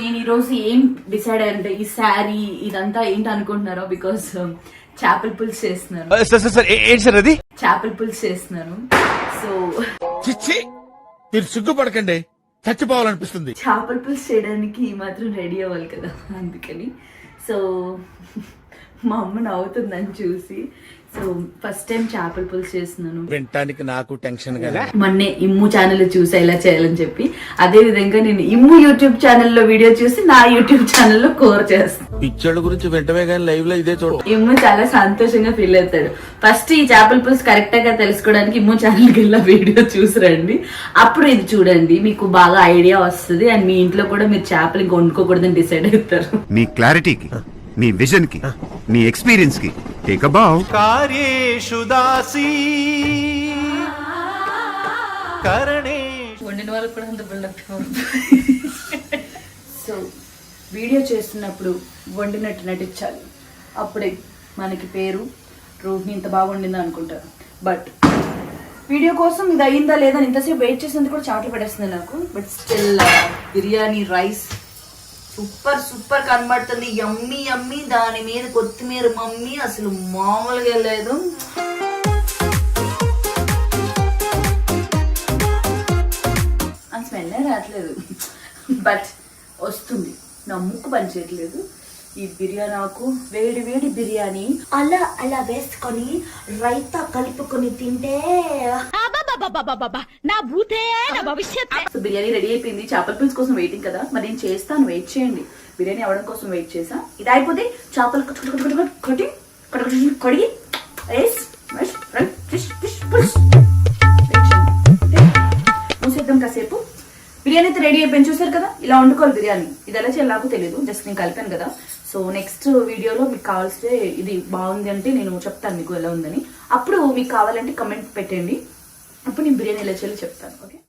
నేను ఈరోజు ఏం డిసైడ్ అయ్యంటే ఈ శారీ ఇదంతా ఏంటి అనుకుంటున్నారో బికాస్ చేపల పులుసు చేస్తున్నాను. చేపల పులుసు చేస్తున్నాను. సో మీరు సిగ్గుపడకండి, చచ్చిపోవాలనిపిస్తుంది. చేపల పులుసు చేయడానికి ఈ మాత్రం రెడీ అవ్వాలి కదా, అందుకని. సో మా అమ్మ నవ్వుతుందని చూసి సో ఫస్ట్ టైం చేపల పులుసు చేస్తున్నాను. వినటానికి నాకు టెన్షన్ కదా. మొన్నే ఇమ్ము ఛానల్ చూసి ఎలా చేయాలని చెప్పి అదే విధంగా నేను ఇమ్ము యూట్యూబ్ ఛానల్లో వీడియో చూసి నా యూట్యూబ్ ఛానల్లో కూర చేస్తాను. పిక్చర్ల గురించి వెంటనే కానీ లైవ్ లో ఇదే చూడ ఇమ్ము చాలా సంతోషంగా ఫీల్ అవుతాడు. ఫస్ట్ ఈ చేపల పులుసు కరెక్ట్ గా తెలుసుకోవడానికి ఇమ్ము ఛానల్కి వెళ్ళి వీడియో చూసి రండి, అప్పుడు ఇది చూడండి, మీకు బాగా ఐడియా వస్తుంది. అండ్ మీ ఇంట్లో కూడా మీరు చేపలు ఇంకా వండుకోకూడదని డిసైడ్ అవుతారు. మీ క్లారిటీకి, మీ విజన్ కి, మీ ఎక్స్పీరియన్స్ కి టేక్ అ బౌ. కార్యేషు దాసీ వండిన వాళ్ళకి కూడా అంత బిల్డప్. సో వీడియో చేస్తున్నప్పుడు వండినట్టు నటించాలి, అప్పుడే మనకి పేరు రోహిణి ఇంత బాగా వండిందా అనుకుంటారు. బట్ వీడియో కోసం ఇది అయిందా లేదా ఇంతసేపు వెయిట్ చేసినందుకు కూడా చాట్లు పడేస్తుంది నాకు. But still biryani rice super super కనబడుతుంది, యమ్మీ యమ్మీ. దాని మీద కొత్తిమీర మమ్మీ అసలు మామూలుగా లేదు. ఆ స్మెల్ రావట్లేదు, బట్ వస్తుంది. నా ముక్కు పనిచేయట్లేదు. ఈ బిర్యానీ ఆకు వేడి వేడి బిర్యానీ అలా అలా వేసుకొని రైతా కలుపుకొని తింటే నా భూతే నా భవిష్యత్. బిర్యానీ రెడీ అయిపోయింది. చేపల పులుసు కోసం వెయిటింగ్ కదా, మరి నేను చేస్తాను, వెయిట్ చేయండి. బిర్యానీ అవడం కోసం వెయిట్ చేసా. ఇది అయిపోతే చేపలు కడిగి మూసేద్దాం కాసేపు. బిర్యానీ అయితే రెడీ అయిపోయింది, చూసారు కదా. ఇలా వండుకోవాలి బిర్యానీ. ఇది ఎలా చేయాలి నాకు తెలియదు, జస్ట్ నేను కలిపాను కదా. సో నెక్స్ట్ వీడియోలో మీకు కావాల్స్తే ఇది బాగుంది అంటే నేను చెప్తాను మీకు ఎలా ఉందని. అప్పుడు మీకు కావాలంటే కమెంట్ పెట్టండి, అప్పుడు నేను బిర్యానీ ఎలా చేయాలో చెప్తాను. ఓకే.